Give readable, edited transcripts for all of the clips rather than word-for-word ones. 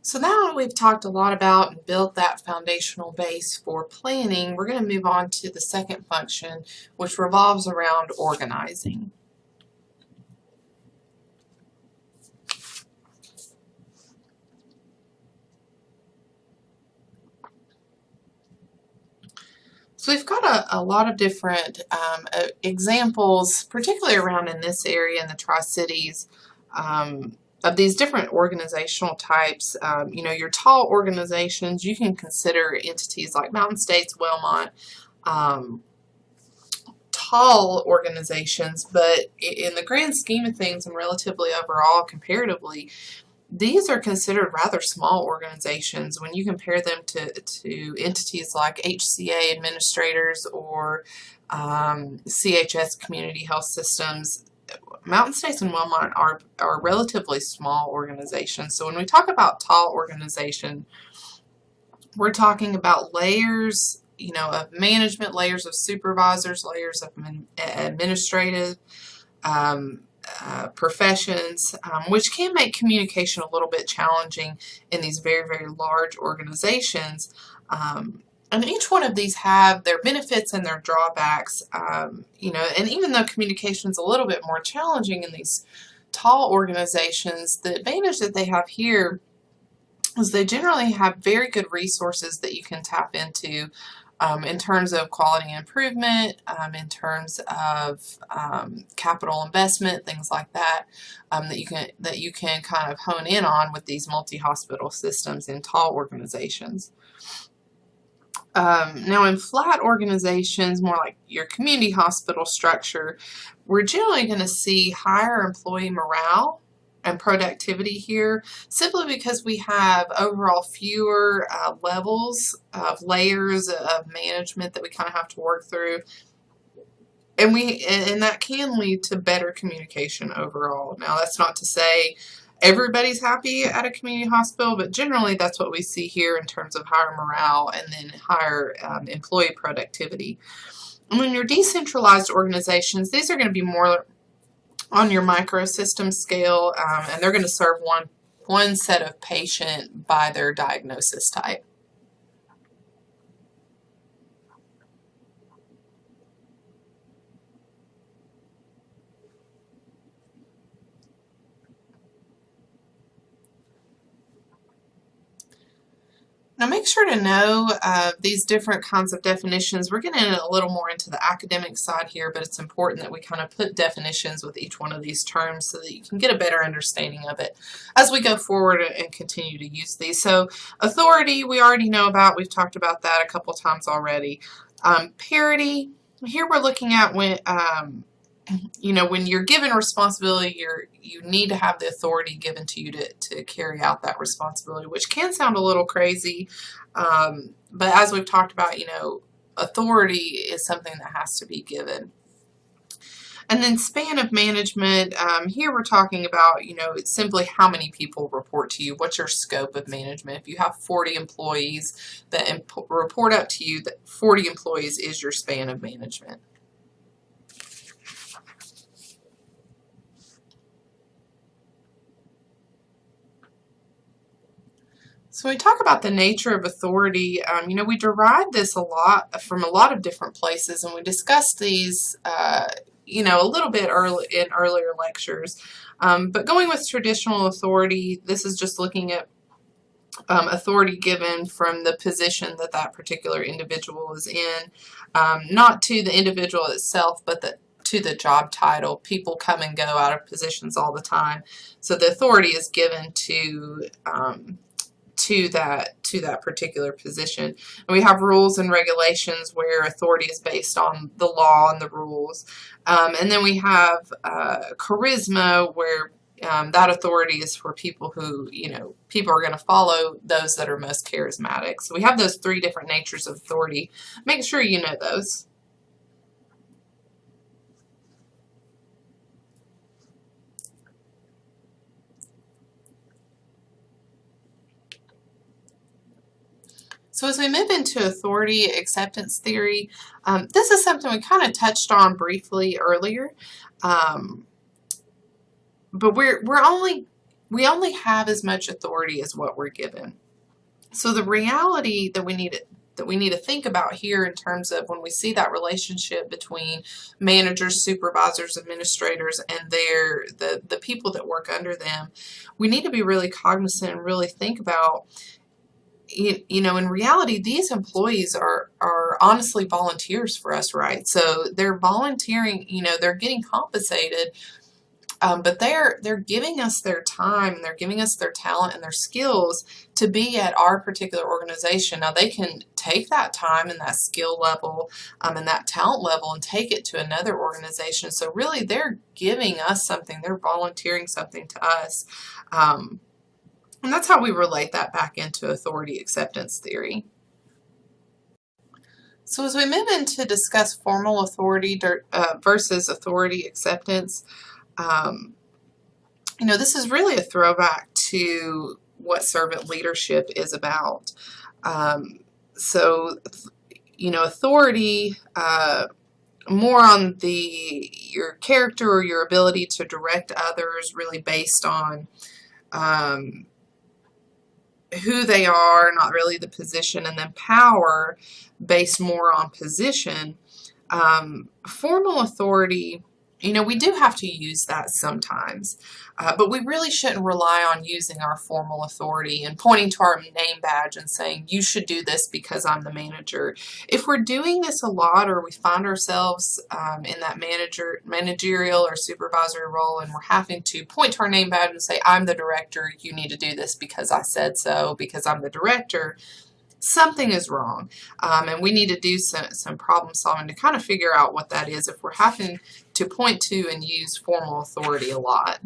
So now that we've talked a lot about and built that foundational base for planning, we're going to move on to the second function, which revolves around organizing. So we've got a lot of different examples, particularly around in this area in the Tri-Cities, of these different organizational types. Your tall organizations, you can consider entities like Mountain States, Wellmont, tall organizations, but in the grand scheme of things and relatively overall, comparatively, these are considered rather small organizations when you compare them to entities like HCA administrators or CHS community health systems. Mountain States and Wellmont are relatively small organizations. So when we talk about tall organization, we're talking about layers, of management, layers of supervisors, layers of administrative professions, which can make communication a little bit challenging in these very, very large organizations. And each one of these have their benefits and their drawbacks, and even though communication is a little bit more challenging in these tall organizations, the advantage that they have here is they generally have very good resources that you can tap into in terms of quality improvement, in terms of capital investment, things like that, that you can kind of hone in on with these multi-hospital systems in tall organizations. Now in flat organizations, more like your community hospital structure, we're generally going to see higher employee morale and productivity here, simply because we have overall fewer levels of layers of management that we kind of have to work through, and that can lead to better communication overall. Now that's not to say everybody's happy at a community hospital, but generally that's what we see here in terms of higher morale and then higher employee productivity. And when you're decentralized organizations, these are going to be more on your microsystem scale, and they're going to serve one set of patient by their diagnosis type. Now make sure to know these different kinds of definitions. We're getting a little more into the academic side here, but it's important that we kind of put definitions with each one of these terms so that you can get a better understanding of it as we go forward and continue to use these. So authority, we already know about. We've talked about that a couple times already. Parity, here we're looking at when when you're given responsibility, you need to have the authority given to you to carry out that responsibility, which can sound a little crazy, but as we've talked about, authority is something that has to be given. And then span of management, here we're talking about, simply how many people report to you. What's your scope of management? If you have 40 employees that report up to you, that 40 employees is your span of management. So when we talk about the nature of authority, we derive this a lot from a lot of different places, and we discussed these, a little bit in earlier lectures. But going with traditional authority, this is just looking at authority given from the position that particular individual is in, not to the individual itself, but to the job title. People come and go out of positions all the time, so the authority is given to that particular position. And we have rules and regulations where authority is based on the law and the rules. And then we have charisma, where that authority is for people who, people are going to follow those that are most charismatic. So we have those three different natures of authority. Make sure you know those. So as we move into authority acceptance theory, this is something we kind of touched on briefly earlier, but we're we only have as much authority as what we're given. So the reality that we need to think about here in terms of when we see that relationship between managers, supervisors, administrators, and the people that work under them, we need to be really cognizant and really think about, you know, in reality, these employees are honestly volunteers for us, right? So they're volunteering, you know, they're getting compensated, but they're giving us their time, they're giving us their talent and their skills to be at our particular organization. Now they can take that time and that skill level and that talent level and take it to another organization. So really they're giving us something, they're volunteering something to us. And that's how we relate that back into authority acceptance theory. So as we move in to discuss formal authority versus authority acceptance, you know, this is really a throwback to what servant leadership is about. So, you know, authority, more on your character or your ability to direct others, really based on who they are, not really the position, and then power based more on position. Formal authority, you know, we do have to use that sometimes, but we really shouldn't rely on using our formal authority and pointing to our name badge and saying, you should do this because I'm the manager. If we're doing this a lot, or we find ourselves in that managerial or supervisory role, and we're having to point to our name badge and say, I'm the director, you need to do this because I said so, because I'm the director, something is wrong. And we need to do some problem solving to kind of figure out what that is if we're having to point to and use formal authority a lot.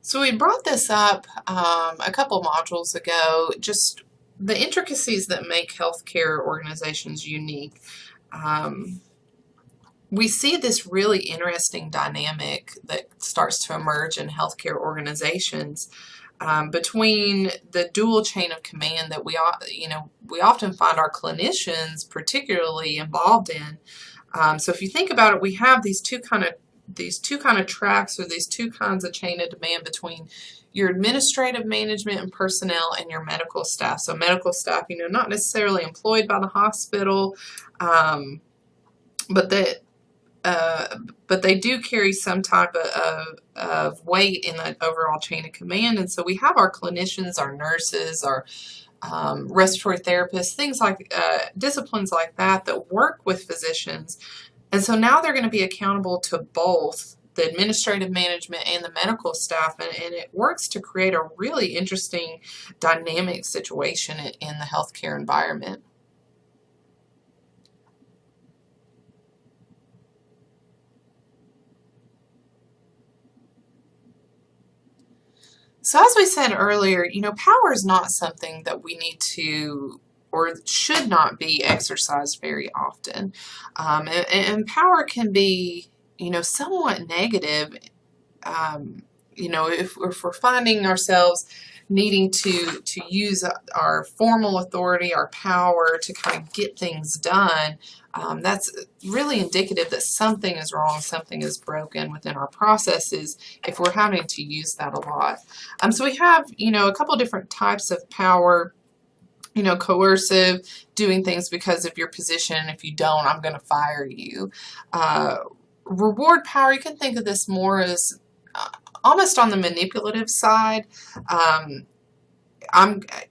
So we brought this up a couple modules ago, just the intricacies that make healthcare organizations unique. We see this really interesting dynamic that starts to emerge in healthcare organizations between the dual chain of command that we often find our clinicians particularly involved in. So if you think about it, we have these two kind of tracks, or these two kinds of chain of command between your administrative management and personnel and your medical staff. So medical staff, you know, not necessarily employed by the hospital, but they do carry some type of weight in that overall chain of command. And so we have our clinicians, our nurses, our respiratory therapists, things like disciplines like that work with physicians. And so now they're going to be accountable to both the administrative management and the medical staff, and it works to create a really interesting dynamic situation in the healthcare environment. So as we said earlier, you know, power is not something that we need to or should not be exercised very often. And power can be, you know, somewhat negative. You know, if we're finding ourselves needing to use our formal authority, our power to kind of get things done, that's really indicative that something is wrong, something is broken within our processes if we're having to use that a lot. So we have, you know, a couple different types of power. You know, coercive, doing things because of your position. If you don't, I'm going to fire you. Reward power, you can think of this more as almost on the manipulative side.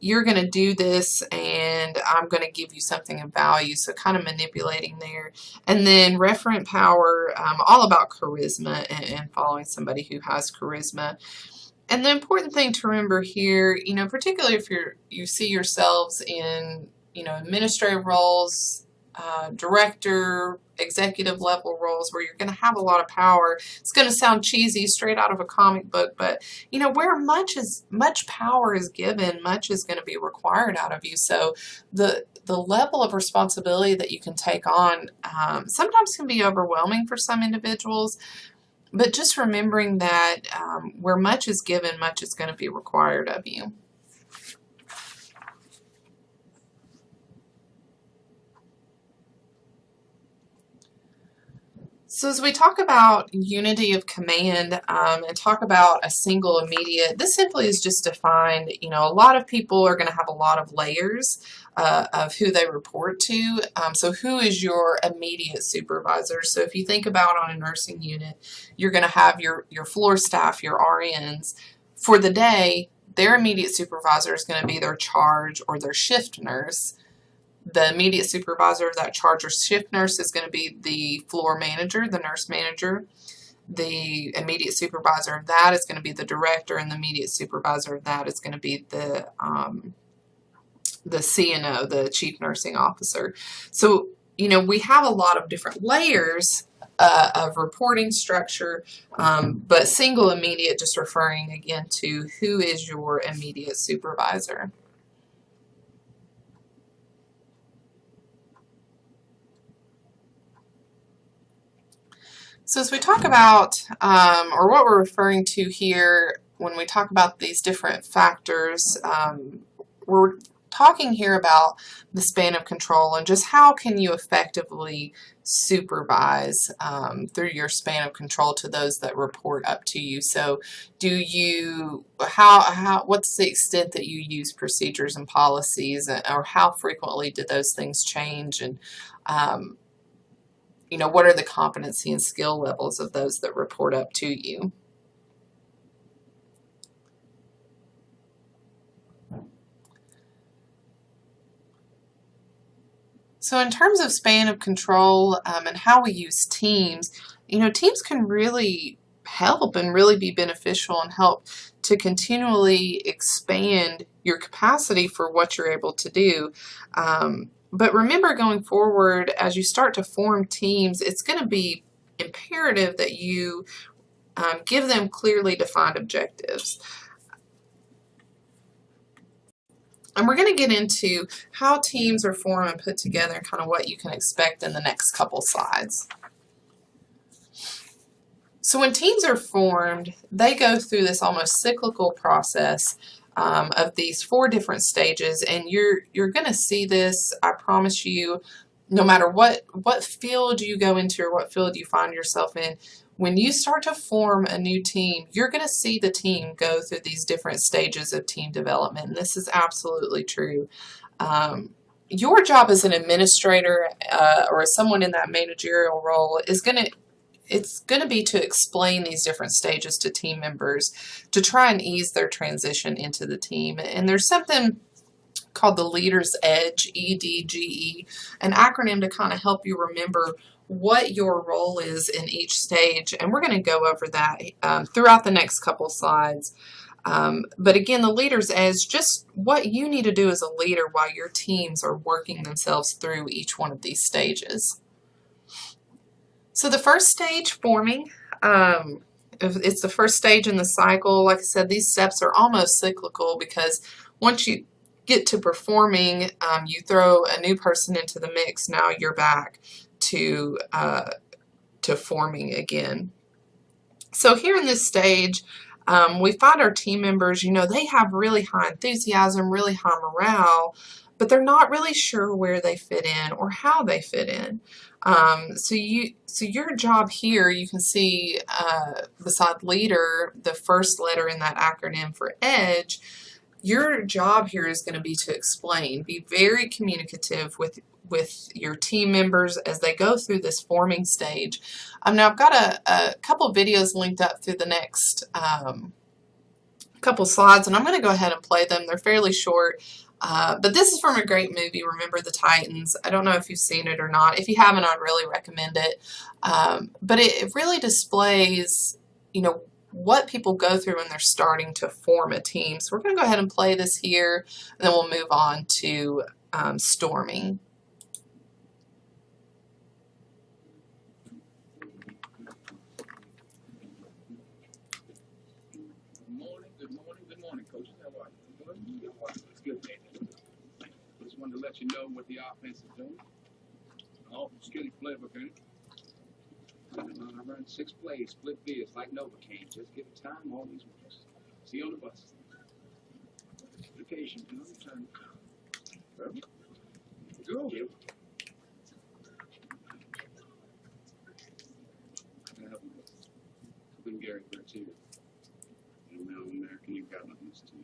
You're going to do this and I'm going to give you something of value, so kind of manipulating there. And then referent power, all about charisma and following somebody who has charisma. And the important thing to remember here, you know, particularly if you see yourselves in, you know, administrative roles, director, executive level roles where you're going to have a lot of power. It's going to sound cheesy, straight out of a comic book, but you know, where much power is given, much is going to be required out of you. So the level of responsibility that you can take on sometimes can be overwhelming for some individuals. But just remembering that where much is given, much is going to be required of you. So as we talk about unity of command and talk about a single immediate, this simply is just defined, a lot of people are going to have a lot of layers of who they report to. So who is your immediate supervisor? So if you think about on a nursing unit, you're going to have your floor staff, your RNs. For the day, their immediate supervisor is going to be their charge or their shift nurse. The immediate supervisor of that charge or shift nurse is going to be the floor manager, the nurse manager. The immediate supervisor of that is going to be the director, and the immediate supervisor of that is going to be the CNO, the chief nursing officer. So, we have a lot of different layers of reporting structure, but single immediate just referring again to who is your immediate supervisor. So as we talk about, or what we're referring to here when we talk about these different factors, we're talking here about the span of control and just how can you effectively supervise through your span of control to those that report up to you. So what's the extent that you use procedures and policies, or how frequently do those things change, and what are the competency and skill levels of those that report up to you? So in terms of span of control and how we use teams, teams can really help and really be beneficial and help to continually expand your capacity for what you're able to do. But remember, going forward, as you start to form teams, it's going to be imperative that you give them clearly defined objectives. And we're going to get into how teams are formed and put together and kind of what you can expect in the next couple slides. So when teams are formed, they go through this almost cyclical process of these 4 different stages, and you're going to see this, I promise you, no matter what field you go into or what field you find yourself in. When you start to form a new team, you're going to see the team go through these different stages of team development, and this is absolutely true. Your job as an administrator or as someone in that managerial role is going to be to explain these different stages to team members to try and ease their transition into the team. And there's something called the Leader's Edge, EDGE, an acronym to kind of help you remember what your role is in each stage. And we're going to go over that throughout the next couple slides. But again, the Leader's Edge, just what you need to do as a leader while your teams are working themselves through each one of these stages. So the first stage, forming, it's the first stage in the cycle. Like I said, these steps are almost cyclical because once you get to performing, you throw a new person into the mix. Now you're back to forming again. So here in this stage, we find our team members, they have really high enthusiasm, really high morale, but they're not really sure where they fit in or how they fit in. So your job here, you can see beside leader, the first letter in that acronym for EDGE, your job here is going to be to explain. Be very communicative with your team members as they go through this forming stage. Now I've got a couple of videos linked up through the next couple slides, and I'm going to go ahead and play them. They're fairly short. But this is from a great movie, Remember the Titans. I don't know if you've seen it or not. If you haven't, I'd really recommend it. But it really displays, what people go through when they're starting to form a team. So we're going to go ahead and play this here, and then we'll move on to storming. Good morning, coaches. How are you? It's good, man. Just wanted to let you know what the offense is doing. All skilly playbook, ain't it? I run 6 plays, split bids like Novocaine. Just get the time, all these works. See you on the bus. Vacation, another turn. Perfect. Go. Yep. I've been Gary for 2 years. And now American, you've got nothing to do.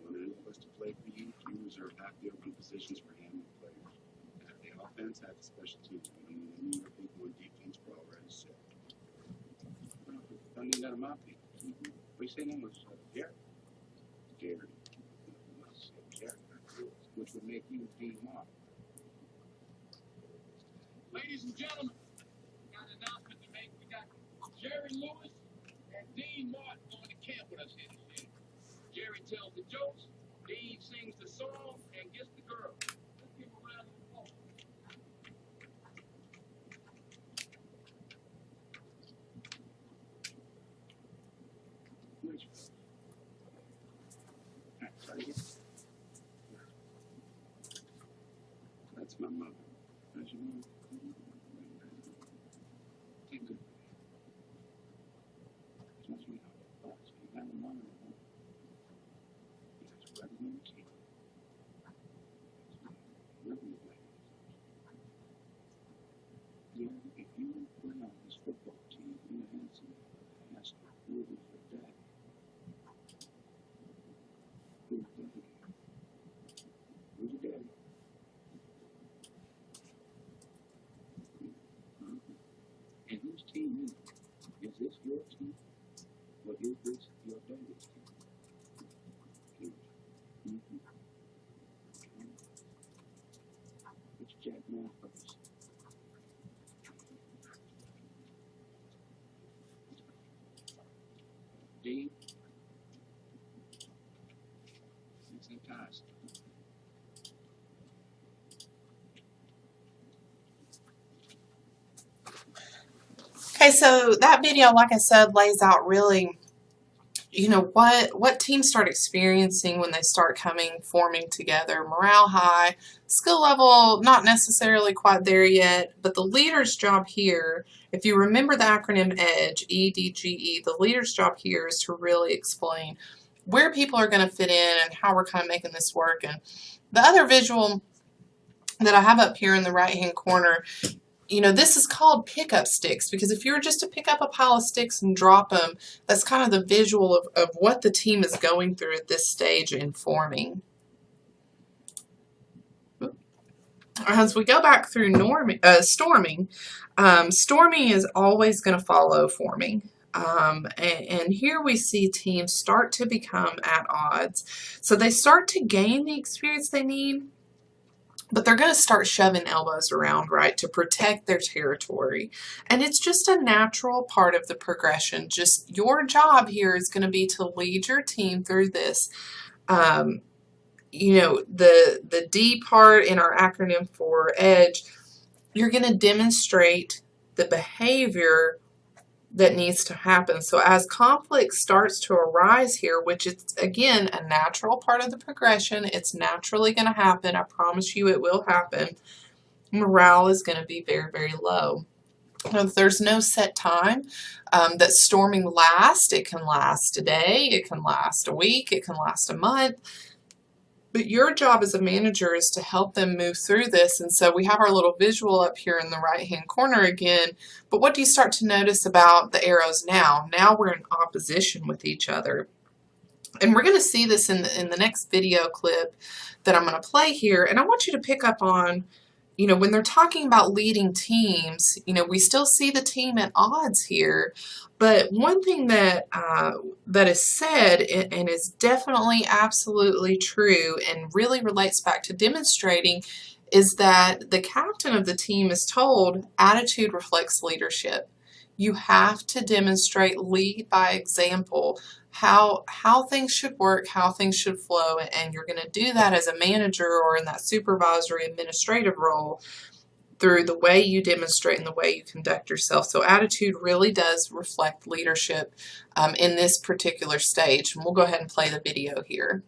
Want any of us to play for you? You reserve half the open positions for handling players. Half the offense, half the special teams. And then you have people on defense for already set. I need that on my people. What do you say name was Gary? Gary. Which would make you Dean Martin. Ladies and gentlemen, got an announcement to make. We got Jerry Lewis and Dean Martin going to camp with us here today. Jerry tells the jokes, Dean sings the song, and gets the girl. Let's give a round of applause. Which? All right, try again. That's my mother. That's your mother. Take good. That's me. You have a mother. That's right in the key. Yeah, if you put on this football team in the hands of has to prove it for that. Who's daddy? Who's your daddy? And whose team is it? Is this your team? Or is this your daddy's team? It's Jack Matthews. Dean? It's fantastic. Okay, so that video, like I said, lays out really, what teams start experiencing when they start forming together. Morale high, skill level not necessarily quite there yet, but the leader's job here, if you remember the acronym EDGE, EDGE, the leader's job here is to really explain where people are going to fit in and how we're kind of making this work. And the other visual that I have up here in the right-hand corner, this is called pickup sticks, because if you were just to pick up a pile of sticks and drop them, that's kind of the visual of what the team is going through at this stage in forming. As we go back through storming, storming is always going to follow forming. And here we see teams start to become at odds. So they start to gain the experience they need, but they're going to start shoving elbows around, right, to protect their territory. And it's just a natural part of the progression. Just your job here is going to be to lead your team through this. The D part in our acronym for EDGE, you're going to demonstrate the behavior that needs to happen. So as conflict starts to arise here, which is, again, a natural part of the progression, it's naturally going to happen. I promise you it will happen. Morale is going to be very, very low. Now, there's no set time that storming lasts. It can last a day, it can last a week, it can last a month. But your job as a manager is to help them move through this. And so we have our little visual up here in the right-hand corner again. But what do you start to notice about the arrows now? Now we're in opposition with each other. And we're going to see this in the next video clip that I'm going to play here. And I want you to pick up on, when they're talking about leading teams, we still see the team at odds here. But one thing that is said and is definitely absolutely true and really relates back to demonstrating is that the captain of the team is told attitude reflects leadership. You have to demonstrate, lead by example, how things should work, how things should flow, and you're going to do that as a manager or in that supervisory administrative role through the way you demonstrate and the way you conduct yourself. So attitude really does reflect leadership in this particular stage. And we'll go ahead and play the video here.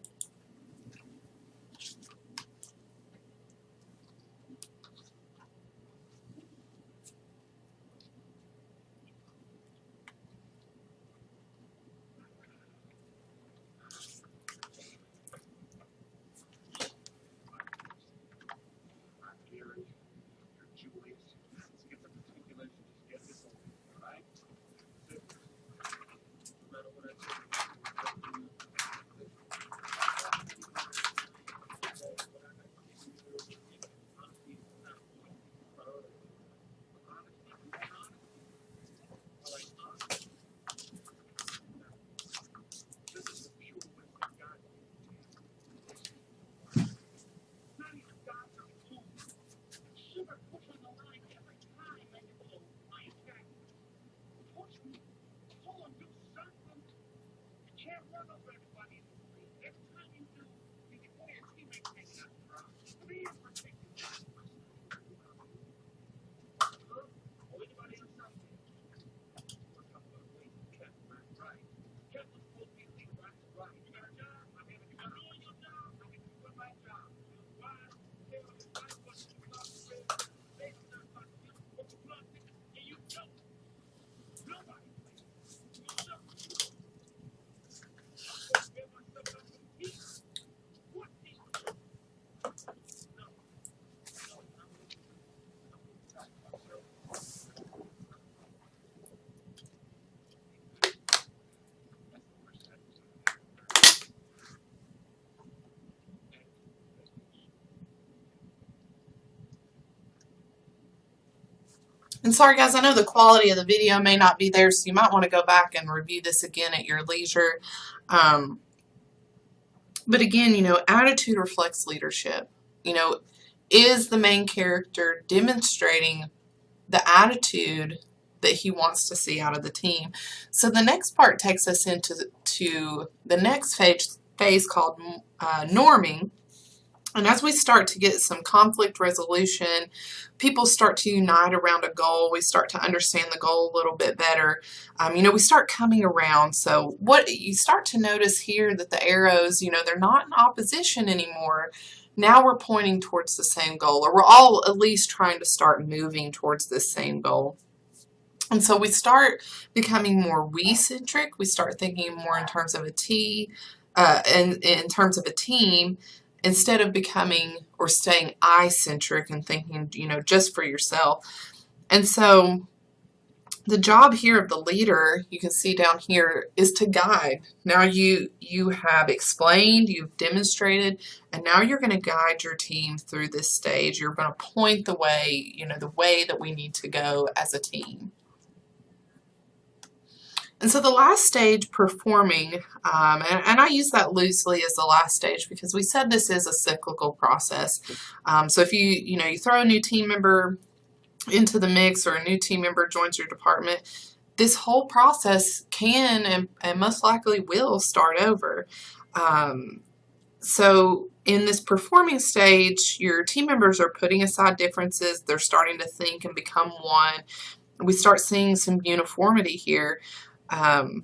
And sorry guys, I know the quality of the video may not be there, so you might want to go back and review this again at your leisure. But again, attitude reflects leadership. Is the main character demonstrating the attitude that he wants to see out of the team? So the next part takes us into the next phase called norming. And as we start to get some conflict resolution, people start to unite around a goal. We start to understand the goal a little bit better. We start coming around. So what you start to notice here that the arrows, they're not in opposition anymore. Now we're pointing towards the same goal, or we're all at least trying to start moving towards this same goal. And so we start becoming more we-centric. We start thinking more in terms of in terms of a team, instead of becoming or staying I-centric and thinking, just for yourself. And so the job here of the leader, you can see down here, is to guide. Now you have explained, you've demonstrated, and now you're going to guide your team through this stage. You're going to point the way, the way that we need to go as a team. And so the last stage, performing, and I use that loosely as the last stage because we said this is a cyclical process. So if you throw a new team member into the mix, or a new team member joins your department, this whole process can and most likely will start over. So in this performing stage, your team members are putting aside differences. They're starting to think and become one. We start seeing some uniformity here. And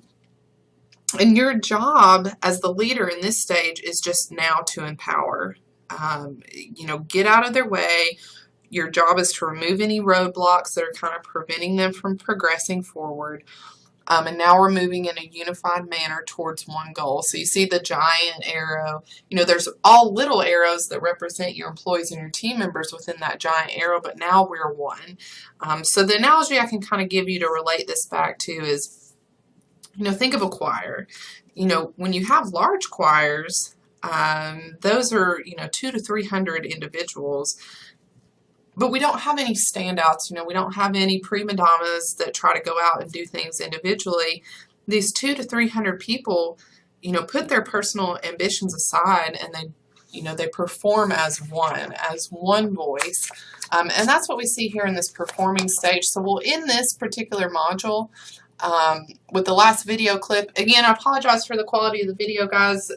your job as the leader in this stage is just now to empower. Get out of their way. Your job is to remove any roadblocks that are kind of preventing them from progressing forward. And now we're moving in a unified manner towards one goal. So you see the giant arrow. There's all little arrows that represent your employees and your team members within that giant arrow, but now we're one. So the analogy I can kind of give you to relate this back to is, think of a choir. When you have large choirs, those are, 200 to 300 individuals. But we don't have any standouts. We don't have any prima donnas that try to go out and do things individually. These 200 to 300 people, put their personal ambitions aside, and they perform as one voice. And that's what we see here in this performing stage. So we'll end this particular module with the last video clip. Again, I apologize for the quality of the video, guys.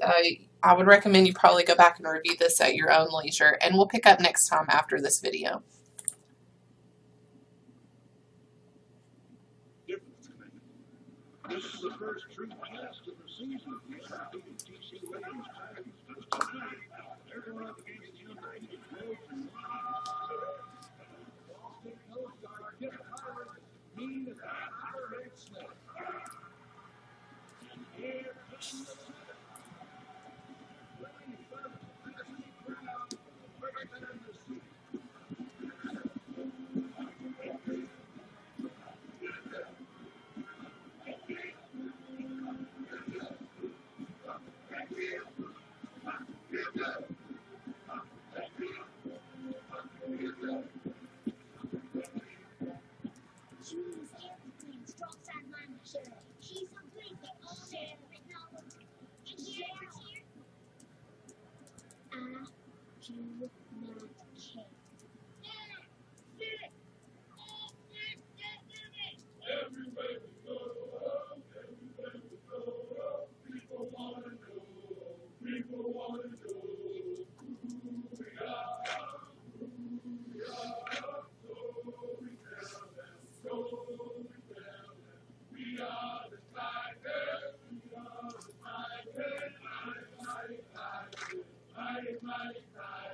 I would recommend you probably go back and review this at your own leisure, and we'll pick up next time after this video. This is the first true test of the season. ETSU ladies tonight. Everyone up against the United Nations. Boston Coast Guard get Pirates mean as a Pirate snake. And here comes the setup. Mighty, mighty, mighty.